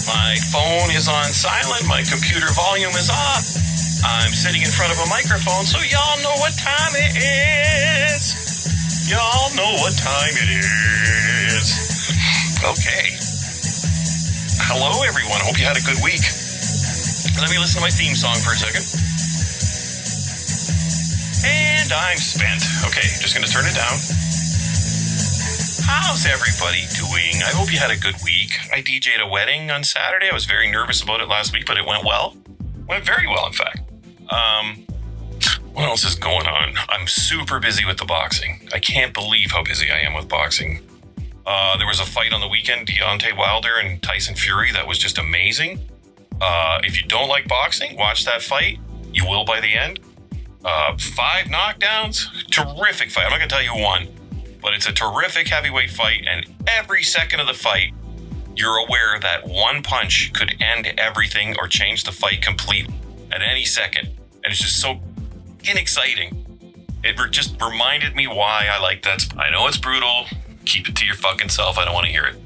My phone is on silent. My computer volume is off. I'm sitting in front of a microphone, so y'all know what time it is. Y'all know what time it is. Okay. Hello, everyone. Hope you had a good week. Let me listen to my theme song for a second. And I'm spent. Okay, just going to turn it down. How's everybody doing? I hope you had a good week. I DJ'd a wedding on Saturday. I was very nervous about it last week, but it went well. Went very well, in fact. What else is going on? I'm super busy with the boxing. I can't believe how busy I am with boxing. There was a fight on the weekend, Deontay Wilder and Tyson Fury. That was just amazing. If you don't like boxing, watch that fight. You will by the end. 5 knockdowns. Terrific fight. I'm not going to tell you one. But it's a terrific heavyweight fight, and every second of the fight, you're aware that one punch could end everything or change the fight completely at any second. And it's just so exciting. It just reminded me why I like that. I know it's brutal. Keep it to your fucking self. I don't want to hear it.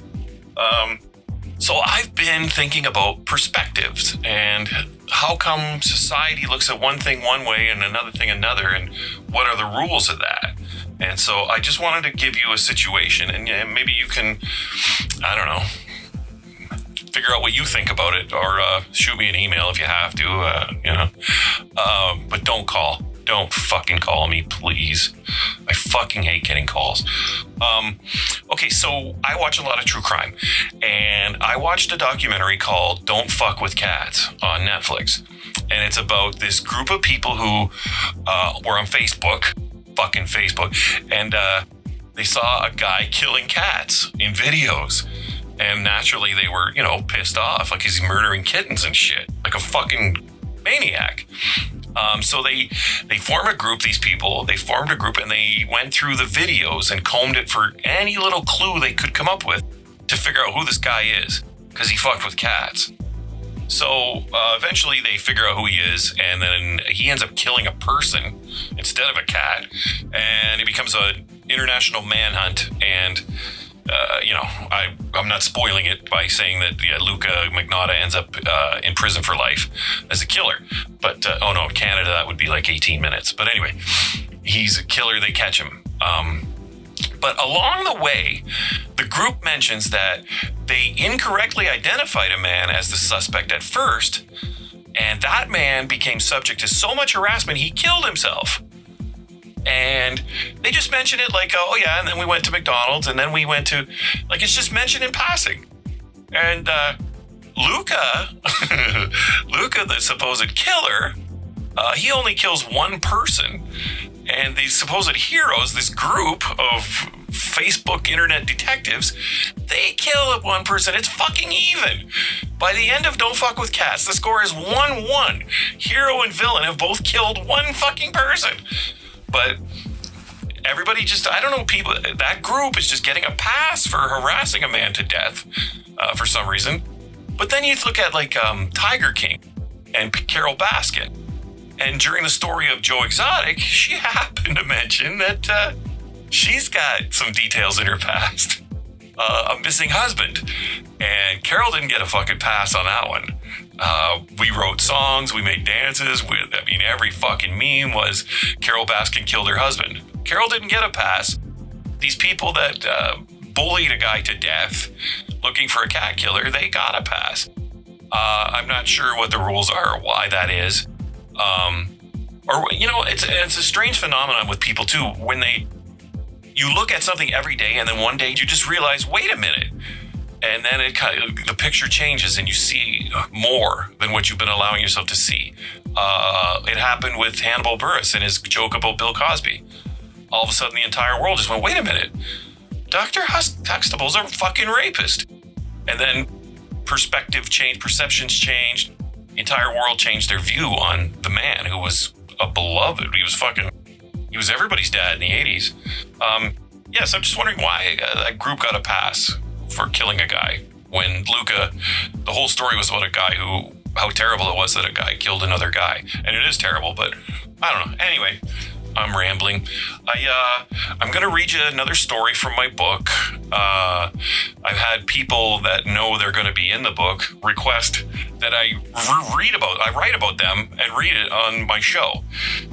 So I've been thinking about perspectives and how come society looks at one thing one way and another thing another, and what are the rules of that? And so I just wanted to give you a situation, and maybe you can, I don't know, figure out what you think about it, or shoot me an email if you have to, but don't call. Don't fucking call me, please. I fucking hate getting calls. Okay, so I watch a lot of true crime, and I watched a documentary called Don't Fuck with Cats on Netflix, and it's about this group of people who were on Facebook, fucking Facebook, and they saw a guy killing cats in videos, and naturally they were, pissed off, like he's murdering kittens and shit, like a fucking maniac. So they formed a group, these people, they formed a group, and they went through the videos and combed it for any little clue they could come up with to figure out who this guy is, because he fucked with cats. So eventually they figure out who he is, and then he ends up killing a person instead of a cat, and it becomes an international manhunt. And I'm not spoiling it by saying that Luca Magnotta ends up in prison for life as a killer. But Canada, that would be like 18 minutes. But anyway, he's a killer. They catch him. But along the way, the group mentions that they incorrectly identified a man as the suspect at first, and that man became subject to so much harassment he killed himself. And they just mention it like, oh yeah, and then we went to McDonald's, and then we went to, like, it's just mentioned in passing. And Luca, the supposed killer, he only kills one person. And these supposed heroes, this group of Facebook internet detectives, they kill one person. It's fucking even. By the end of Don't Fuck with Cats, the score is 1-1. Hero and villain have both killed one fucking person. But everybody people, that group is just getting a pass for harassing a man to death for some reason. But then you look at like Tiger King and Carole Baskin. And during the story of Joe Exotic, she happened to mention that she's got some details in her past. A missing husband. And Carole didn't get a fucking pass on that one. We wrote songs, we made dances. Every fucking meme was Carole Baskin killed her husband. Carole didn't get a pass. These people that bullied a guy to death looking for a cat killer, they got a pass. I'm not sure what the rules are or why that is. It's a strange phenomenon with people too, when you look at something every day and then one day you just realize, wait a minute. And then the picture changes and you see more than what you've been allowing yourself to see. It happened with Hannibal Buress and his joke about Bill Cosby. All of a sudden the entire world just went, wait a minute. Dr. Huxtable's a fucking rapist. And then perspective changed, perceptions changed. The entire world changed their view on the man who was a beloved. He was everybody's dad in the 80s. So I'm just wondering why that group got a pass for killing a guy when Luca, the whole story was about a guy how terrible it was that a guy killed another guy. And it is terrible, but I don't know. Anyway, I'm rambling. I'm going to read you another story from my book. I've had people that know they're going to be in the book request that I write about them and read it on my show.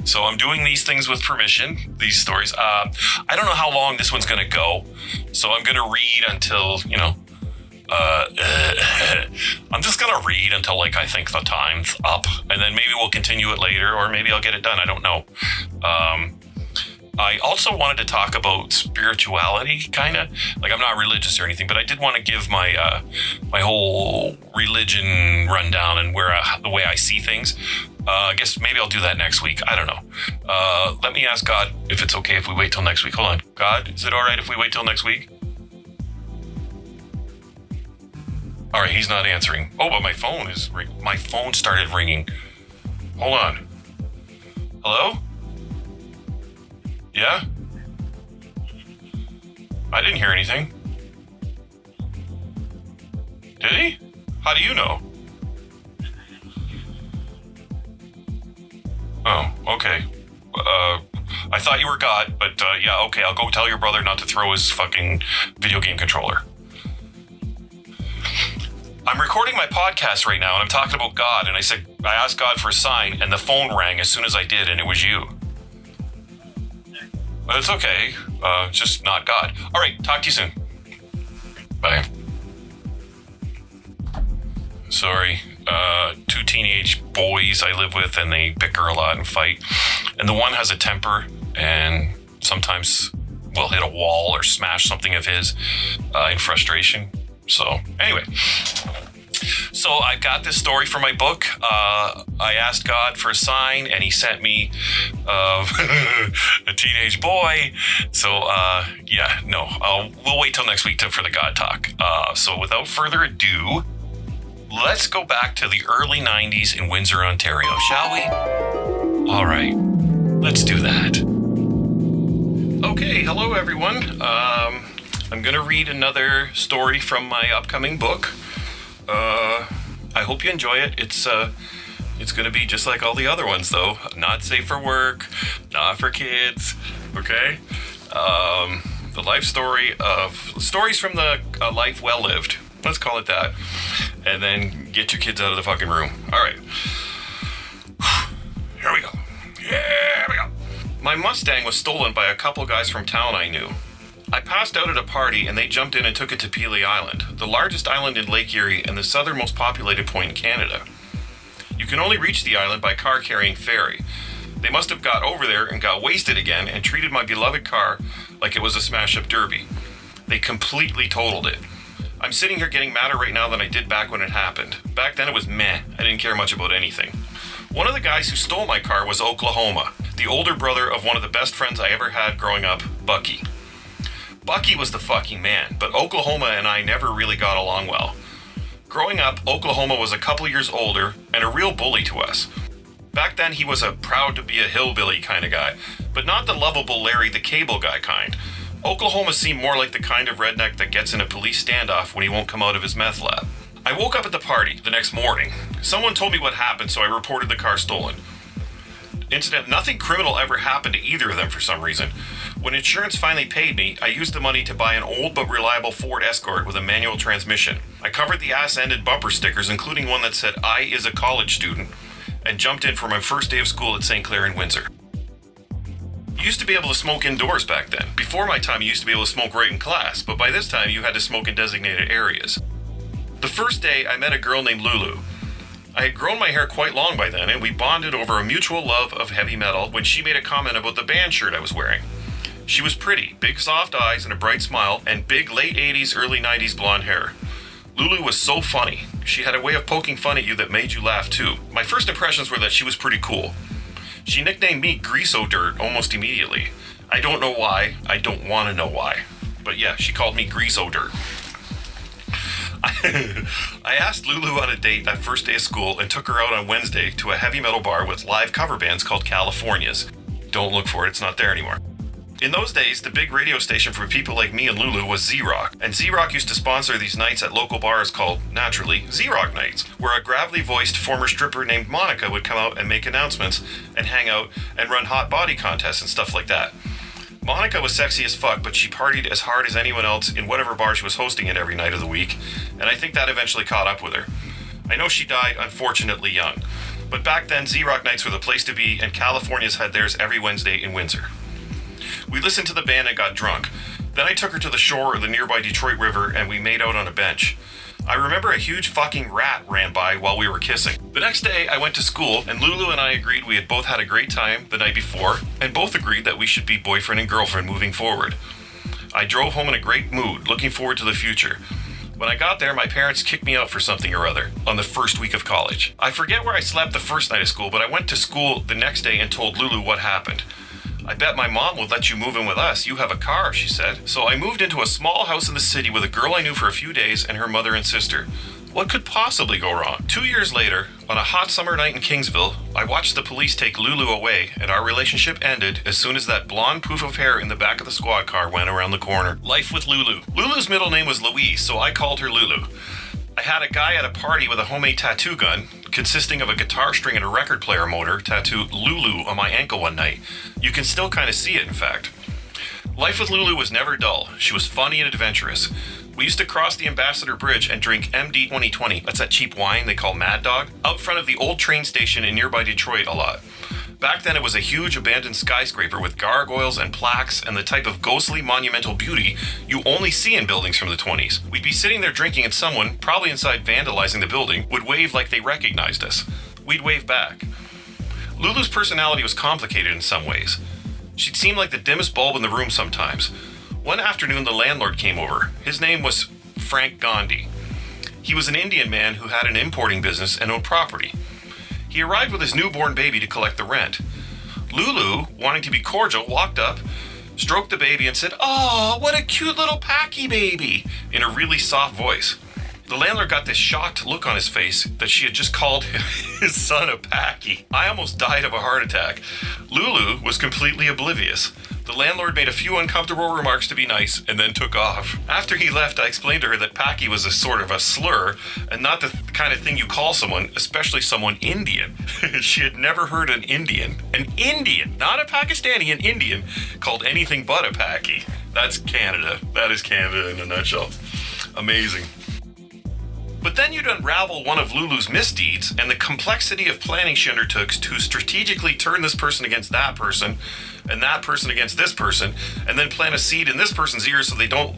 So I'm doing these things with permission, these stories. I don't know how long this one's going to go. So I'm going to read until, I'm just going to read until, I think the time's up. And then maybe we'll continue it later, or maybe I'll get it done. I don't know. I also wanted to talk about spirituality, kind of. I'm not religious or anything, but I did want to give my my whole religion rundown and the way I see things. I guess maybe I'll do that next week. I don't know. Let me ask God if it's okay if we wait till next week. Hold on. God, is it all right if we wait till next week? All right, he's not answering. Oh, but my phone started ringing. Hold on. Hello? Yeah? I didn't hear anything. Did he? How do you know? Oh, okay. I thought you were God, but yeah, okay, I'll go tell your brother not to throw his fucking video game controller. I'm recording my podcast right now, and I'm talking about God, and I asked God for a sign, and the phone rang as soon as I did, and it was you. But it's okay. Just not God. All right, talk to you soon. Bye. Sorry. Two teenage boys I live with, and they bicker a lot and fight. And the one has a temper, and sometimes will hit a wall or smash something of his in frustration. So, anyway. So I've got this story for my book. I asked God for a sign, and he sent me a teenage boy. So, we'll wait till next week for the God talk. So without further ado, let's go back to the early 90s in Windsor, Ontario, shall we? All right, let's do that. Okay, hello everyone. I'm going to read another story from my upcoming book. I hope you enjoy it. It's going to be just like all the other ones, though. Not safe for work, not for kids, okay? The life stories from the life well lived. Let's call it that. And then get your kids out of the fucking room. All right. Here we go. My Mustang was stolen by a couple guys from town I knew. I passed out at a party, and they jumped in and took it to Pelee Island, the largest island in Lake Erie and the southernmost populated point in Canada. You can only reach the island by car-carrying ferry. They must have got over there and got wasted again and treated my beloved car like it was a smash-up derby. They completely totaled it. I'm sitting here getting madder right now than I did back when it happened. Back then it was meh. I didn't care much about anything. One of the guys who stole my car was Oklahoma, the older brother of one of the best friends I ever had growing up, Bucky. Bucky was the fucking man, but Oklahoma and I never really got along well. Growing up, Oklahoma was a couple years older and a real bully to us. Back then, he was a proud-to-be-a hillbilly kind of guy, but not the lovable Larry the Cable Guy kind. Oklahoma seemed more like the kind of redneck that gets in a police standoff when he won't come out of his meth lab. I woke up at the party the next morning. Someone told me what happened, so I reported the car stolen. Incident, nothing criminal ever happened to either of them for some reason. When insurance finally paid me, I used the money to buy an old but reliable Ford Escort with a manual transmission. I covered the ass-ended bumper stickers, including one that said, "I is a college student," and jumped in for my first day of school at St. Clair in Windsor. You used to be able to smoke indoors back then. Before my time, you used to be able to smoke right in class, but by this time, you had to smoke in designated areas. The first day, I met a girl named Lulu. I had grown my hair quite long by then, and we bonded over a mutual love of heavy metal when she made a comment about the band shirt I was wearing. She was pretty, big soft eyes and a bright smile, and big late 80s, early 90s blonde hair. Lulu was so funny. She had a way of poking fun at you that made you laugh too. My first impressions were that she was pretty cool. She nicknamed me Greaso Dirt almost immediately. I don't know why. I don't want to know why. But yeah, she called me Greaso Dirt. I asked Lulu on a date that first day of school and took her out on Wednesday to a heavy metal bar with live cover bands called Californias. Don't look for it, it's not there anymore. In those days, the big radio station for people like me and Lulu was Z-Rock, and Z-Rock used to sponsor these nights at local bars called, naturally, Z-Rock Nights, where a gravelly-voiced former stripper named Monica would come out and make announcements and hang out and run hot body contests and stuff like that. Monica was sexy as fuck, but she partied as hard as anyone else in whatever bar she was hosting in every night of the week, and I think that eventually caught up with her. I know she died, unfortunately, young, but back then Z-Rock Nights were the place to be, and California's had theirs every Wednesday in Windsor. We listened to the band and got drunk. Then I took her to the shore of the nearby Detroit River and we made out on a bench. I remember a huge fucking rat ran by while we were kissing. The next day I went to school and Lulu and I agreed we had both had a great time the night before and both agreed that we should be boyfriend and girlfriend moving forward. I drove home in a great mood, looking forward to the future. When I got there, my parents kicked me out for something or other on the first week of college. I forget where I slept the first night of school, but I went to school the next day and told Lulu what happened. I bet my mom would let you move in with us. You have a car, she said. So I moved into a small house in the city with a girl I knew for a few days and her mother and sister. What could possibly go wrong? 2 years later, on a hot summer night in Kingsville, I watched the police take Lulu away and our relationship ended as soon as that blonde poof of hair in the back of the squad car went around the corner. Life with Lulu. Lulu's middle name was Louise, so I called her Lulu. I had a guy at a party with a homemade tattoo gun, consisting of a guitar string and a record player motor, tattoo Lulu on my ankle one night. You can still kind of see it, in fact. Life with Lulu was never dull. She was funny and adventurous. We used to cross the Ambassador Bridge and drink MD 2020, that's that cheap wine they call Mad Dog, out front of the old train station in nearby Detroit a lot. Back then it was a huge abandoned skyscraper with gargoyles and plaques and the type of ghostly monumental beauty you only see in buildings from the 20s. We'd be sitting there drinking and someone, probably inside vandalizing the building, would wave like they recognized us. We'd wave back. Lulu's personality was complicated in some ways. She'd seem like the dimmest bulb in the room sometimes. One afternoon the landlord came over. His name was Frank Gandhi. He was an Indian man who had an importing business and owned property. He arrived with his newborn baby to collect the rent. Lulu, wanting to be cordial, walked up, stroked the baby and said, "Oh, what a cute little Packy baby," in a really soft voice. The landlord got this shocked look on his face that she had just called his son a Packy. I almost died of a heart attack. Lulu was completely oblivious. The landlord made a few uncomfortable remarks to be nice and then took off. After he left, I explained to her that Packy was a sort of a slur and not the kind of thing you call someone, especially someone Indian. She had never heard an Indian, not a Pakistani, an Indian, called anything but a Packy. That's Canada. That is Canada in a nutshell. Amazing. But then you'd unravel one of Lulu's misdeeds and the complexity of planning she undertook to strategically turn this person against that person and that person against this person and then plant a seed in this person's ear so they don't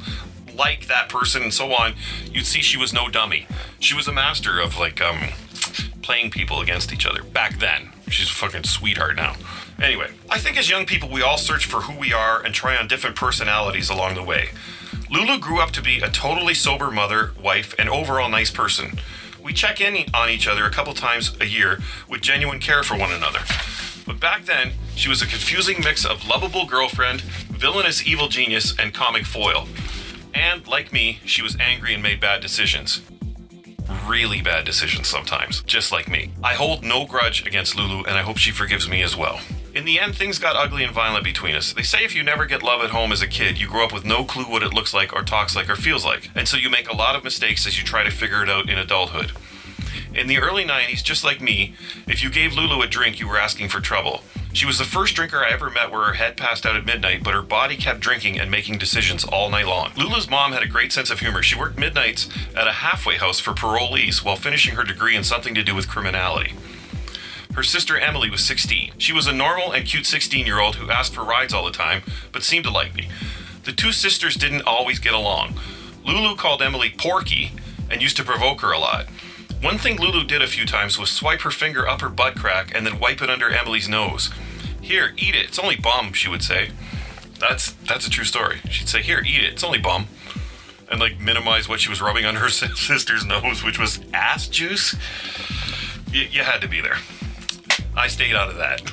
like that person and so on. You'd see she was no dummy. She was a master of playing people against each other back then. She's a fucking sweetheart now. Anyway, I think as young people we all search for who we are and try on different personalities along the way. Lulu grew up to be a totally sober mother, wife, and overall nice person. We check in on each other a couple times a year with genuine care for one another. But back then, she was a confusing mix of lovable girlfriend, villainous evil genius, and comic foil. And, like me, she was angry and made bad decisions. Really bad decisions sometimes, just like me. I hold no grudge against Lulu, and I hope she forgives me as well. In the end, things got ugly and violent between us. They say if you never get love at home as a kid, you grow up with no clue what it looks like or talks like or feels like. And so you make a lot of mistakes as you try to figure it out in adulthood. In the early 90s, just like me, if you gave Lulu a drink, you were asking for trouble. She was the first drinker I ever met where her head passed out at midnight, but her body kept drinking and making decisions all night long. Lulu's mom had a great sense of humor. She worked midnights at a halfway house for parolees while finishing her degree in something to do with criminality. Her sister Emily was 16. She was a normal and cute 16-year-old who asked for rides all the time, but seemed to like me. The two sisters didn't always get along. Lulu called Emily Porky and used to provoke her a lot. One thing Lulu did a few times was swipe her finger up her butt crack and then wipe it under Emily's nose. "Here, eat it. It's only bum," she would say. That's a true story. She'd say, "Here, eat it. It's only bum." And minimize what she was rubbing on her sister's nose, which was ass juice. You had to be there. I stayed out of that.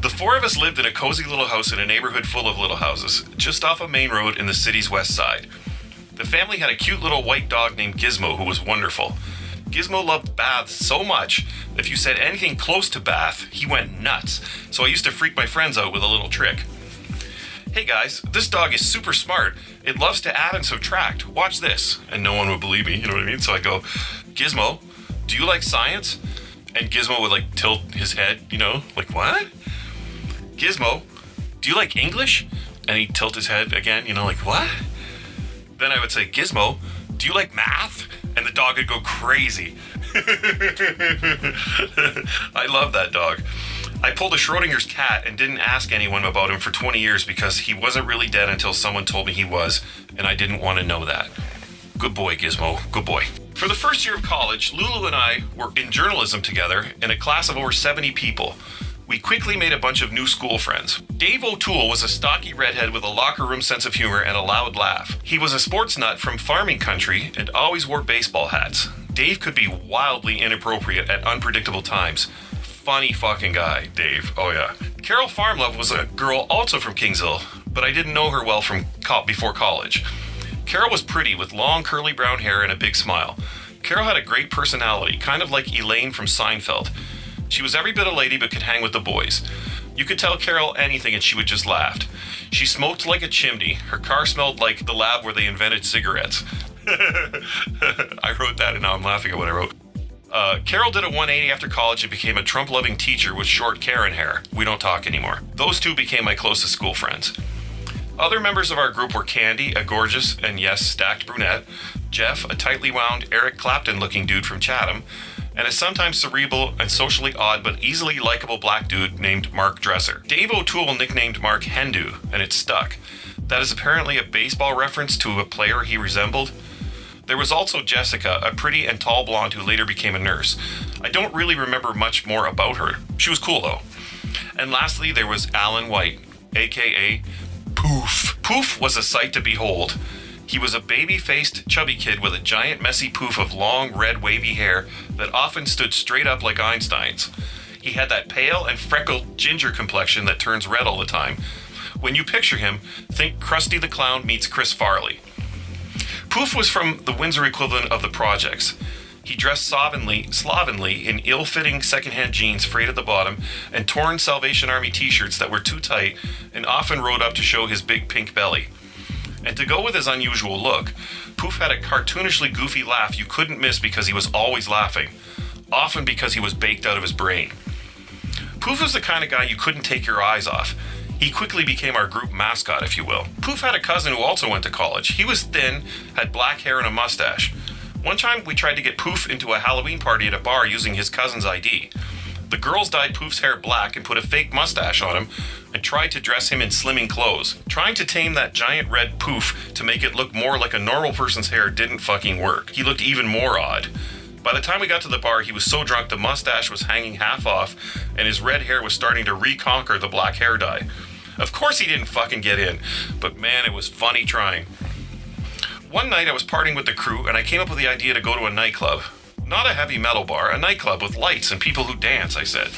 The four of us lived in a cozy little house in a neighborhood full of little houses, just off a main road in the city's west side. The family had a cute little white dog named Gizmo who was wonderful. Gizmo loved baths so much that if you said anything close to bath, he went nuts, so I used to freak my friends out with a little trick. "Hey guys, this dog is super smart. It loves to add and subtract. Watch this." And no one would believe me, you know what I mean? So I go, "Gizmo, do you like science?" And Gizmo would like tilt his head, you know, like, "What?" "Gizmo, do you like English?" And he'd tilt his head again, you know, like, "What?" Then I would say, "Gizmo, do you like math?" And the dog would go crazy. I love that dog. I pulled a Schrodinger's cat and didn't ask anyone about him for 20 years because he wasn't really dead until someone told me he was, and I didn't want to know that. Good boy, Gizmo. Good boy. For the first year of college, Lulu and I were in journalism together in a class of over 70 people. We quickly made a bunch of new school friends. Dave O'Toole was a stocky redhead with a locker room sense of humor and a loud laugh. He was a sports nut from farming country and always wore baseball hats. Dave could be wildly inappropriate at unpredictable times. Funny fucking guy, Dave. Oh yeah. Carole Farmlove was a girl also from Kingsville, but I didn't know her well from before college. Carole was pretty with long curly brown hair and a big smile. Carole had a great personality, kind of like Elaine from Seinfeld. She was every bit a lady but could hang with the boys. You could tell Carole anything and she would just laugh. She smoked like a chimney. Her car smelled like the lab where they invented cigarettes. I wrote that and now I'm laughing at what I wrote. Carole did a 180 after college and became a Trump-loving teacher with short Karen hair. We don't talk anymore. Those two became my closest school friends. Other members of our group were Candy, a gorgeous and yes, stacked brunette, Jeff, a tightly wound Eric Clapton-looking dude from Chatham, and a sometimes cerebral and socially odd but easily likable black dude named Mark Dresser. Dave O'Toole nicknamed Mark Hendu, and it stuck. That is apparently a baseball reference to a player he resembled. There was also Jessica, a pretty and tall blonde who later became a nurse. I don't really remember much more about her. She was cool though. And lastly, there was Alan White, aka Poof. Poof was a sight to behold. He was a baby-faced, chubby kid with a giant messy poof of long, red, wavy hair that often stood straight up like Einstein's. He had that pale and freckled ginger complexion that turns red all the time. When you picture him, think Krusty the Clown meets Chris Farley. Poof was from the Windsor equivalent of the Projects. He dressed slovenly in ill-fitting secondhand jeans frayed at the bottom and torn Salvation Army t-shirts that were too tight and often rode up to show his big pink belly. And to go with his unusual look, Poof had a cartoonishly goofy laugh you couldn't miss because he was always laughing, often because he was baked out of his brain. Poof was the kind of guy you couldn't take your eyes off. He quickly became our group mascot, if you will. Poof had a cousin who also went to college. He was thin, had black hair and a mustache. One time we tried to get Poof into a Halloween party at a bar using his cousin's ID. The girls dyed Poof's hair black and put a fake mustache on him and tried to dress him in slimming clothes. Trying to tame that giant red Poof to make it look more like a normal person's hair didn't fucking work. He looked even more odd. By the time we got to the bar, he was so drunk the mustache was hanging half off and his red hair was starting to reconquer the black hair dye. Of course he didn't fucking get in, but man, it was funny trying. One night I was partying with the crew and I came up with the idea to go to a nightclub. Not a heavy metal bar, a nightclub with lights and people who dance, I said.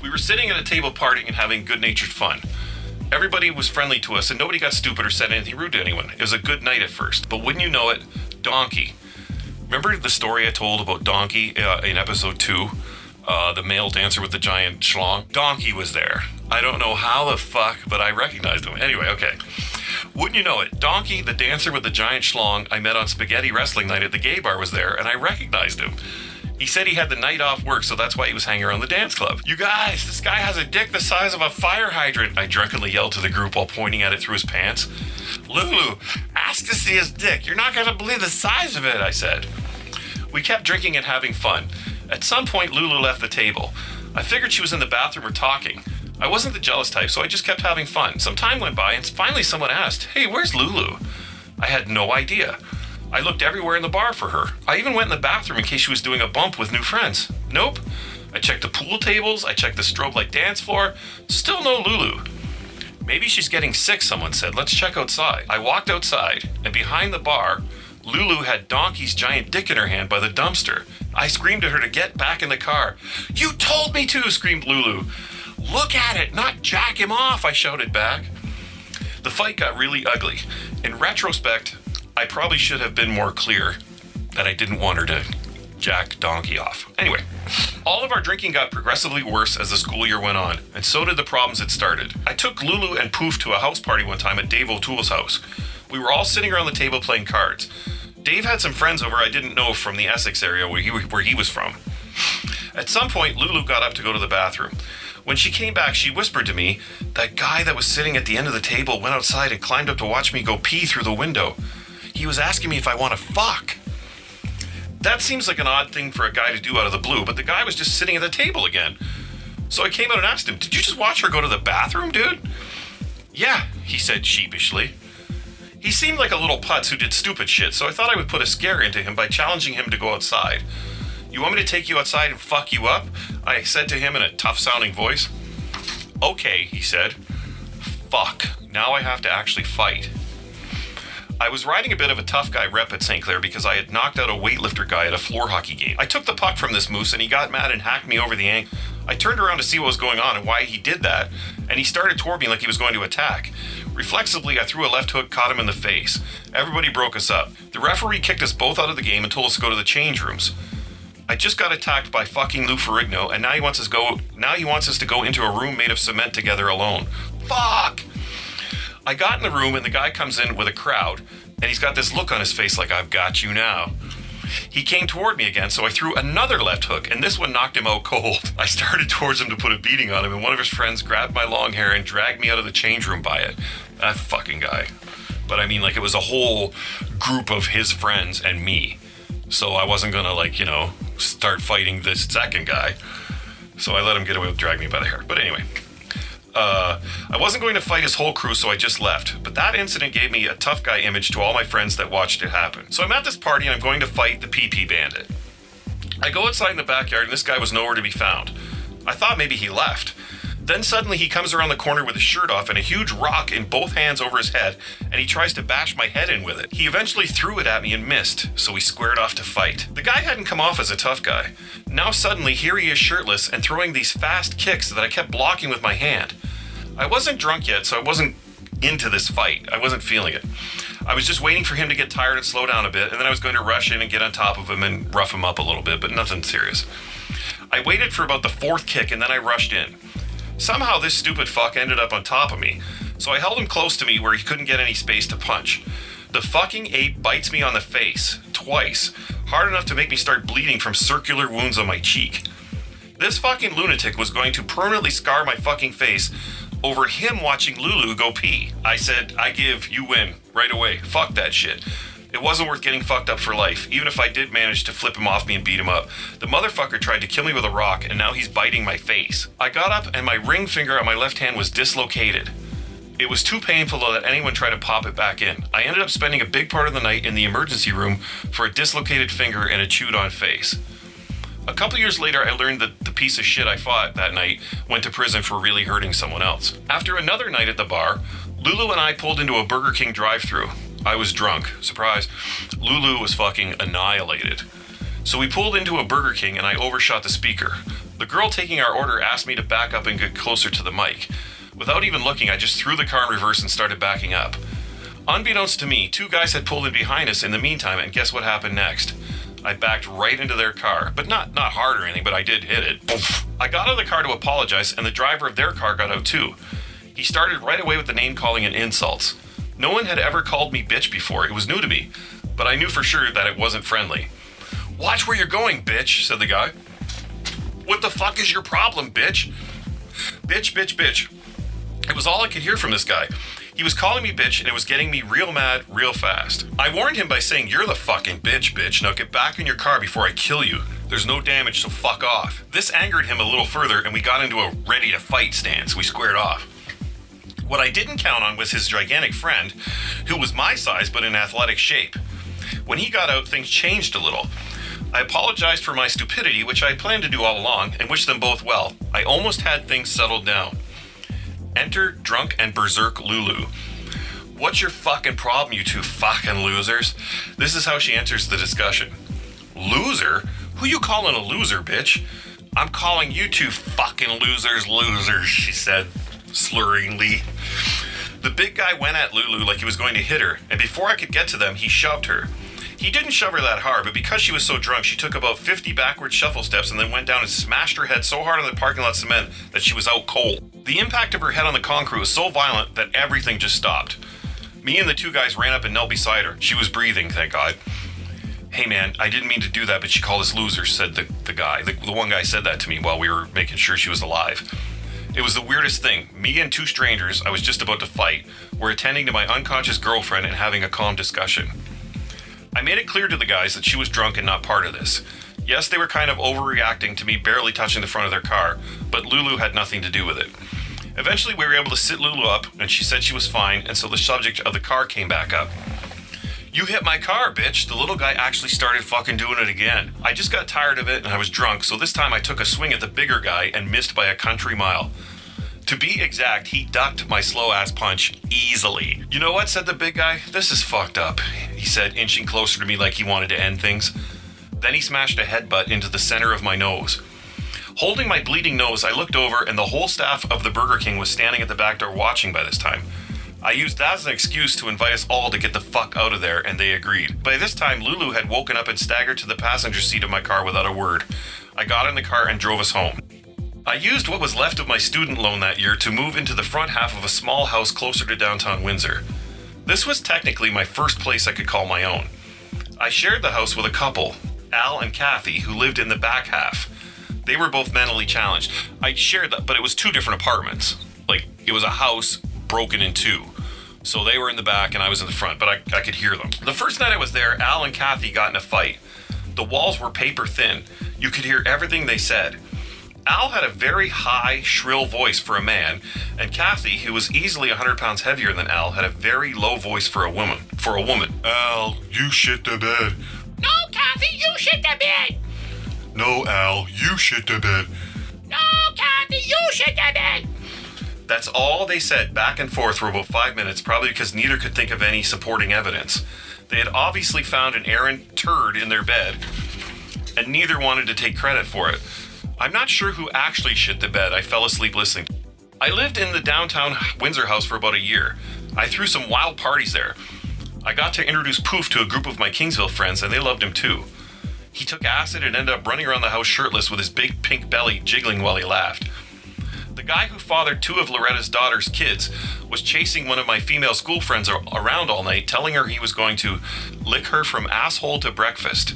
We were sitting at a table partying and having good-natured fun. Everybody was friendly to us and nobody got stupid or said anything rude to anyone. It was a good night at first, but wouldn't you know it, Donkey. Remember the story I told about Donkey in episode 2? The male dancer with the giant schlong? Donkey was there. I don't know how the fuck, but I recognized him. Anyway, okay. Wouldn't you know it, Donkey, the dancer with the giant schlong I met on spaghetti wrestling night at the gay bar was there, and I recognized him. He said he had the night off work, so that's why he was hanging around the dance club. You guys, this guy has a dick the size of a fire hydrant, I drunkenly yelled to the group while pointing at it through his pants. Lulu, ask to see his dick. You're not going to believe the size of it, I said. We kept drinking and having fun. At some point, Lulu left the table. I figured she was in the bathroom or talking. I wasn't the jealous type, so I just kept having fun. Some time went by, and finally someone asked, "Hey, where's Lulu?" I had no idea. I looked everywhere in the bar for her. I even went in the bathroom in case she was doing a bump with new friends. Nope. I checked the pool tables, I checked the strobe light dance floor. Still no Lulu. Maybe she's getting sick, someone said. Let's check outside. I walked outside, and behind the bar, Lulu had Donkey's giant dick in her hand by the dumpster. I screamed at her to get back in the car. "You told me to," screamed Lulu. "Look at it, not jack him off," I shouted back. The fight got really ugly. In retrospect, I probably should have been more clear that I didn't want her to Jack Donkey off. Anyway, all of our drinking got progressively worse as the school year went on, and so did the problems it started. I took Lulu and Poof to a house party one time at Dave O'Toole's house. We were all sitting around the table playing cards. Dave had some friends over I didn't know from the Essex area where he was from. At some point, Lulu got up to go to the bathroom. When she came back, she whispered to me, "That guy that was sitting at the end of the table went outside and climbed up to watch me go pee through the window. He was asking me if I want to fuck." That seems like an odd thing for a guy to do out of the blue, but the guy was just sitting at the table again. So I came out and asked him, "Did you just watch her go to the bathroom, dude?" "Yeah," he said sheepishly. He seemed like a little putz who did stupid shit, so I thought I would put a scare into him by challenging him to go outside. "You want me to take you outside and fuck you up?" I said to him in a tough-sounding voice. "Okay," he said. Fuck, now I have to actually fight. I was riding a bit of a tough guy rep at St. Clair because I had knocked out a weightlifter guy at a floor hockey game. I took the puck from this moose and he got mad and hacked me over the ankle. I turned around to see what was going on and why he did that, and he started toward me like he was going to attack. Reflexively, I threw a left hook, caught him in the face. Everybody broke us up. The referee kicked us both out of the game and told us to go to the change rooms. I just got attacked by fucking Lou Ferrigno, and now he wants us to go into a room made of cement together alone. Fuck! I got in the room and the guy comes in with a crowd, and he's got this look on his face like, "I've got you now." He came toward me again, so I threw another left hook, and this one knocked him out cold. I started towards him to put a beating on him, and one of his friends grabbed my long hair and dragged me out of the change room by it. That fucking guy. But I mean, like, it was a whole group of his friends and me. So I wasn't gonna, start fighting this second guy. So I let him get away with dragging me by the hair. But anyway. I wasn't going to fight his whole crew, so I just left. But that incident gave me a tough guy image to all my friends that watched it happen. So I'm at this party and I'm going to fight the PP Bandit. I go outside in the backyard and this guy was nowhere to be found. I thought maybe he left. Then suddenly he comes around the corner with his shirt off and a huge rock in both hands over his head, and he tries to bash my head in with it. He eventually threw it at me and missed, so we squared off to fight. The guy hadn't come off as a tough guy. Now suddenly here he is shirtless and throwing these fast kicks that I kept blocking with my hand. I wasn't drunk yet, so I wasn't into this fight. I wasn't feeling it. I was just waiting for him to get tired and slow down a bit, and then I was going to rush in and get on top of him and rough him up a little bit, but nothing serious. I waited for about the fourth kick, and then I rushed in. Somehow this stupid fuck ended up on top of me, so I held him close to me where he couldn't get any space to punch. The fucking ape bites me on the face, twice, hard enough to make me start bleeding from circular wounds on my cheek. This fucking lunatic was going to permanently scar my fucking face over him watching Lulu go pee. I said, "I give, you win, right away. Fuck that shit." It wasn't worth getting fucked up for life, even if I did manage to flip him off me and beat him up. The motherfucker tried to kill me with a rock, and now he's biting my face. I got up, and my ring finger on my left hand was dislocated. It was too painful to let anyone try to pop it back in. I ended up spending a big part of the night in the emergency room for a dislocated finger and a chewed-on face. A couple years later, I learned that the piece of shit I fought that night went to prison for really hurting someone else. After another night at the bar, Lulu and I pulled into a Burger King drive-thru. I was drunk. Surprise. Lulu was fucking annihilated. So we pulled into a Burger King and I overshot the speaker. The girl taking our order asked me to back up and get closer to the mic. Without even looking, I just threw the car in reverse and started backing up. Unbeknownst to me, two guys had pulled in behind us in the meantime, and guess what happened next? I backed right into their car, but not hard or anything, but I did hit it. Oof. I got out of the car to apologize, and the driver of their car got out too. He started right away with the name-calling and insults. No one had ever called me bitch before. It was new to me, but I knew for sure that it wasn't friendly. "Watch where you're going, bitch," said the guy. "What the fuck is your problem, bitch?" Bitch, bitch, bitch. It was all I could hear from this guy. He was calling me bitch, and it was getting me real mad real fast. I warned him by saying, "You're the fucking bitch. Now get back in your car before I kill you. There's no damage, so fuck off." This angered him a little further, and we got into a ready-to-fight stance. We squared off. What I didn't count on was his gigantic friend, who was my size but in athletic shape. When he got out, things changed a little. I apologized for my stupidity, which I had planned to do all along, and wished them both well. I almost had things settled down. Enter drunk and berserk Lulu. "What's your fucking problem, you two fucking losers?" This is how she enters the discussion. "Loser? Who you calling a loser, bitch?" "I'm calling you two fucking losers," she said slurringly. The big guy went at Lulu like he was going to hit her, and before I could get to them, he shoved her. He didn't shove her that hard, but because she was so drunk, she took about 50 backward shuffle steps and then went down and smashed her head so hard on the parking lot cement that she was out cold. The impact of her head on the concrete was so violent that everything just stopped. Me and the two guys ran up and knelt beside her. She was breathing, thank God. Hey man, I didn't mean to do that, but she called us losers, said the guy. The one guy said that to me while we were making sure she was alive. It was the weirdest thing. Me and two strangers, I was just about to fight, were attending to my unconscious girlfriend and having a calm discussion. I made it clear to the guys that she was drunk and not part of this. Yes, they were kind of overreacting to me barely touching the front of their car, but Lulu had nothing to do with it. Eventually, we were able to sit Lulu up, and she said she was fine, and so the subject of the car came back up. You hit my car, bitch. The little guy actually started fucking doing it again. I just got tired of it, and I was drunk, so this time I took a swing at the bigger guy and missed by a country mile. To be exact, he ducked my slow-ass punch easily. You know what, said the big guy? This is fucked up, he said, inching closer to me like he wanted to end things. Then he smashed a headbutt into the center of my nose. Holding my bleeding nose, I looked over, and the whole staff of the Burger King was standing at the back door watching by this time. I used that as an excuse to invite us all to get the fuck out of there, and they agreed. By this time, Lulu had woken up and staggered to the passenger seat of my car without a word. I got in the car and drove us home. I used what was left of my student loan that year to move into the front half of a small house closer to downtown Windsor. This was technically my first place I could call my own. I shared the house with a couple, Al and Kathy, who lived in the back half. They were both mentally challenged. I shared that, but it was two different apartments. Like, it was a house broken in two. So they were in the back and I was in the front, but I could hear them. The first night I was there, Al and Kathy got in a fight. The walls were paper thin. You could hear everything they said. Al had a very high, shrill voice for a man, and Kathy, who was easily 100 pounds heavier than Al, had a very low voice for a woman. Al, you shit the bed. No, Kathy, you shit the bed. No, Al, you shit the bed. No, Kathy, you shit the bed. That's all they said back and forth for about 5 minutes, probably because neither could think of any supporting evidence. They had obviously found an errant turd in their bed, and neither wanted to take credit for it. I'm not sure who actually shit the bed. I fell asleep listening. I lived in the downtown Windsor house for about a year. I threw some wild parties there. I got to introduce Poof to a group of my Kingsville friends, and they loved him too. He took acid and ended up running around the house shirtless with his big pink belly jiggling while he laughed. The guy who fathered two of Loretta's daughter's kids was chasing one of my female school friends around all night, telling her he was going to lick her from asshole to breakfast.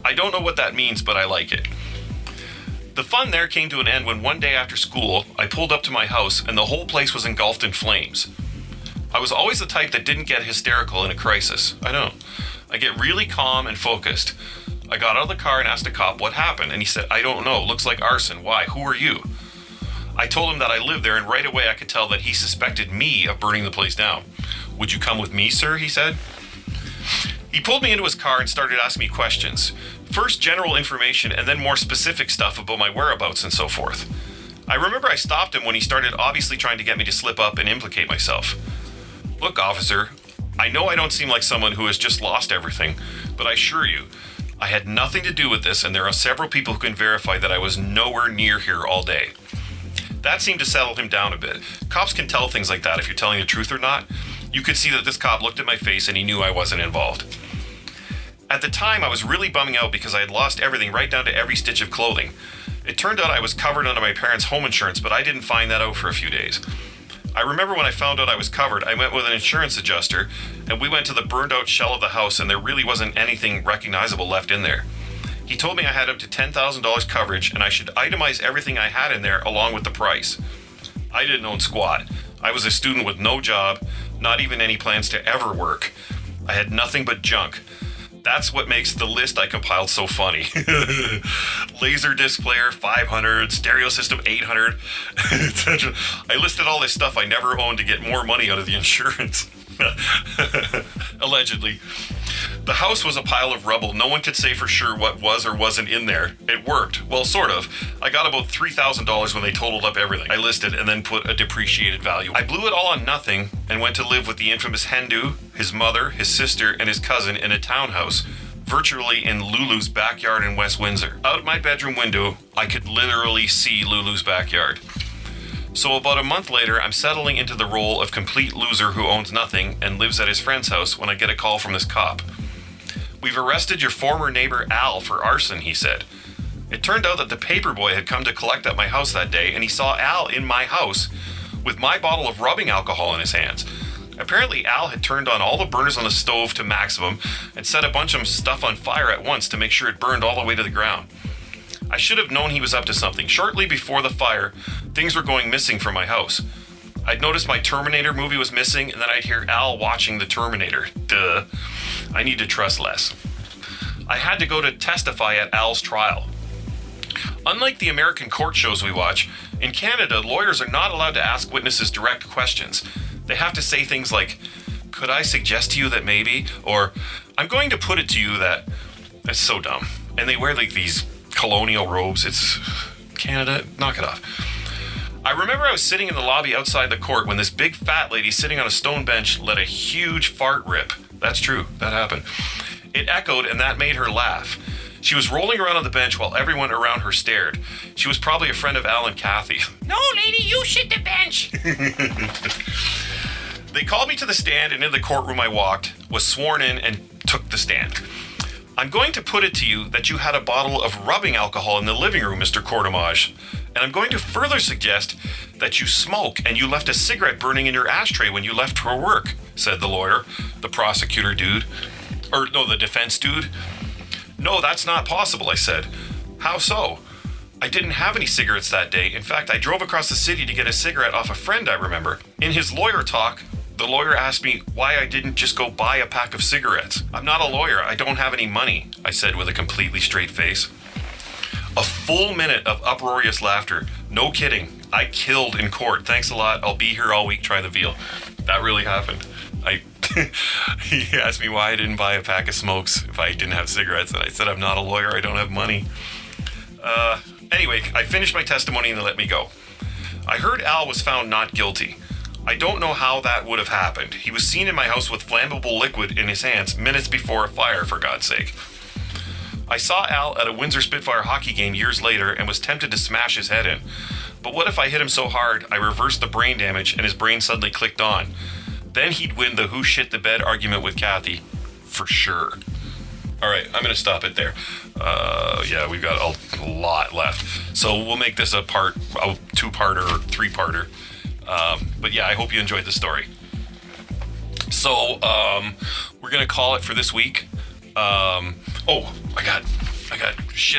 I don't know what that means, but I like it. The fun there came to an end when one day after school, I pulled up to my house and the whole place was engulfed in flames. I was always the type that didn't get hysterical in a crisis. I don't. I get really calm and focused. I got out of the car and asked a cop what happened, and he said, I don't know, looks like arson. Why? Who are you? I told him that I lived there, and right away I could tell that he suspected me of burning the place down. Would you come with me, sir? He said. He pulled me into his car and started asking me questions. First general information and then more specific stuff about my whereabouts and so forth. I remember I stopped him when he started obviously trying to get me to slip up and implicate myself. Look, officer, I know I don't seem like someone who has just lost everything, but I assure you, I had nothing to do with this, and there are several people who can verify that I was nowhere near here all day. That seemed to settle him down a bit. Cops can tell things like that if you're telling the truth or not. You could see that this cop looked at my face and he knew I wasn't involved. At the time, I was really bumming out because I had lost everything right down to every stitch of clothing. It turned out I was covered under my parents' home insurance, but I didn't find that out for a few days. I remember when I found out I was covered, I went with an insurance adjuster, and we went to the burned out shell of the house, and there really wasn't anything recognizable left in there. He told me I had up to $10,000 coverage, and I should itemize everything I had in there along with the price. I didn't own squat. I was a student with no job, not even any plans to ever work. I had nothing but junk. That's what makes the list I compiled so funny. Laser disc player, 500, stereo system, 800, etc. I listed all this stuff I never owned to get more money out of the insurance. Allegedly. The house was a pile of rubble. No one could say for sure what was or wasn't in there. It worked. Well, sort of. I got about $3,000 when they totaled up everything I listed and then put a depreciated value. I blew it all on nothing and went to live with the infamous Hindu, his mother, his sister, and his cousin in a townhouse, virtually in Lulu's backyard in West Windsor. Out my bedroom window, I could literally see Lulu's backyard. So about a month later, I'm settling into the role of complete loser who owns nothing and lives at his friend's house when I get a call from this cop. "We've arrested your former neighbor Al for arson," he said. It turned out that the paperboy had come to collect at my house that day, and he saw Al in my house with my bottle of rubbing alcohol in his hands. Apparently, Al had turned on all the burners on the stove to maximum and set a bunch of stuff on fire at once to make sure it burned all the way to the ground. I should have known he was up to something. Shortly before the fire, things were going missing from my house. I'd noticed my Terminator movie was missing, and then I'd hear Al watching the Terminator. Duh. I need to trust less. I had to go to testify at Al's trial. Unlike the American court shows we watch, in Canada, lawyers are not allowed to ask witnesses direct questions. They have to say things like, "Could I suggest to you that maybe?" Or, "I'm going to put it to you that..." It's so dumb. And they wear like these colonial robes. It's Canada. Knock it off. I remember I was sitting in the lobby outside the court when this big fat lady sitting on a stone bench let a huge fart rip. That's true. That happened. It echoed, and that made her laugh. She was rolling around on the bench while everyone around her stared. She was probably a friend of Al and Kathy. "No, lady, you shit the bench." They called me to the stand, and in the courtroom I walked, was sworn in, and took the stand. "I'm going to put it to you that you had a bottle of rubbing alcohol in the living room, Mr. Courtomage. And I'm going to further suggest that you smoke and you left a cigarette burning in your ashtray when you left for work," said the lawyer, the prosecutor dude. The defense dude. "No, that's not possible," I said. "How so?" "I didn't have any cigarettes that day. In fact, I drove across the city to get a cigarette off a friend I remember." In his lawyer talk, the lawyer asked me why I didn't just go buy a pack of cigarettes. "I'm not a lawyer. I don't have any money," I said with a completely straight face. A full minute of uproarious laughter. No kidding. I killed in court. Thanks a lot. I'll be here all week. Try the veal. That really happened. He asked me why I didn't buy a pack of smokes if I didn't have cigarettes, and I said, "I'm not a lawyer. I don't have money." Anyway, I finished my testimony and they let me go. I heard Al was found not guilty. I don't know how that would have happened. He was seen in my house with flammable liquid in his hands minutes before a fire, for God's sake. I saw Al at a Windsor Spitfire hockey game years later and was tempted to smash his head in. But what if I hit him so hard I reversed the brain damage and his brain suddenly clicked on? Then he'd win the who shit the bed argument with Kathy. For sure. All right, I'm going to stop it there. We've got a lot left. So we'll make this a two-parter or three-parter. But yeah, I hope you enjoyed the story. So we're going to call it for this week.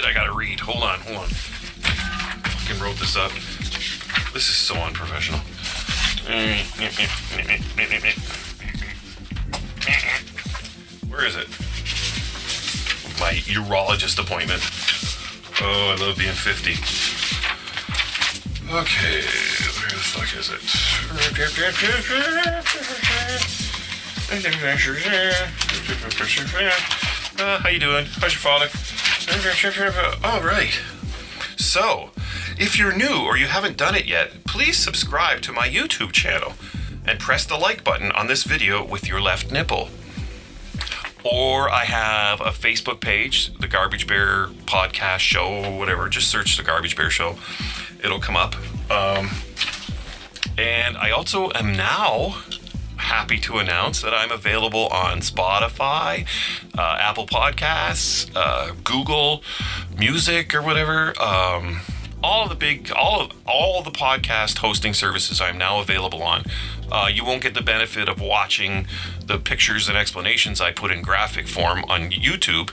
I got to read. Hold on. Fucking wrote this up. This is so unprofessional. Where is it? My urologist appointment. Oh, I love being 50. Okay, where the fuck is it? How you doing? How's your father? All right. So, if you're new or you haven't done it yet, please subscribe to my YouTube channel and press the like button on this video with your left nipple. Or I have a Facebook page, the Garbage Bear Podcast Show, or whatever. Just search the Garbage Bear Show. It'll come up. And I also am now happy to announce that I'm available on Spotify, Apple Podcasts, Google Music or whatever. All of the podcast hosting services I'm now available on. You won't get the benefit of watching the pictures and explanations I put in graphic form on YouTube.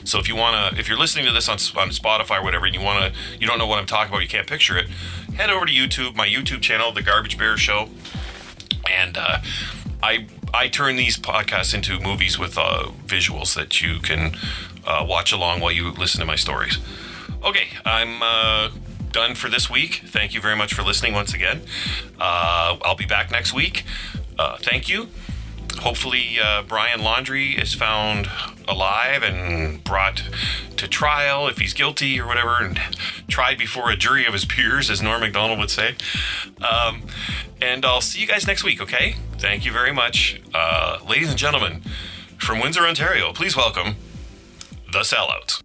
So if you're listening to this on Spotify or whatever, and you don't know what I'm talking about, you can't picture it, head over to YouTube, my YouTube channel, The Garbage Bear Show, and I turn these podcasts into movies with visuals that you can watch along while you listen to my stories. Okay, I'm done for this week. Thank you very much for listening once again. I'll be back next week. Thank you. Hopefully Brian Laundrie is found alive and brought to trial if he's guilty or whatever, and tried before a jury of his peers, as Norm Macdonald would say. And I'll see you guys next week, okay? Thank you very much. Ladies and gentlemen, from Windsor, Ontario, please welcome the Sellouts.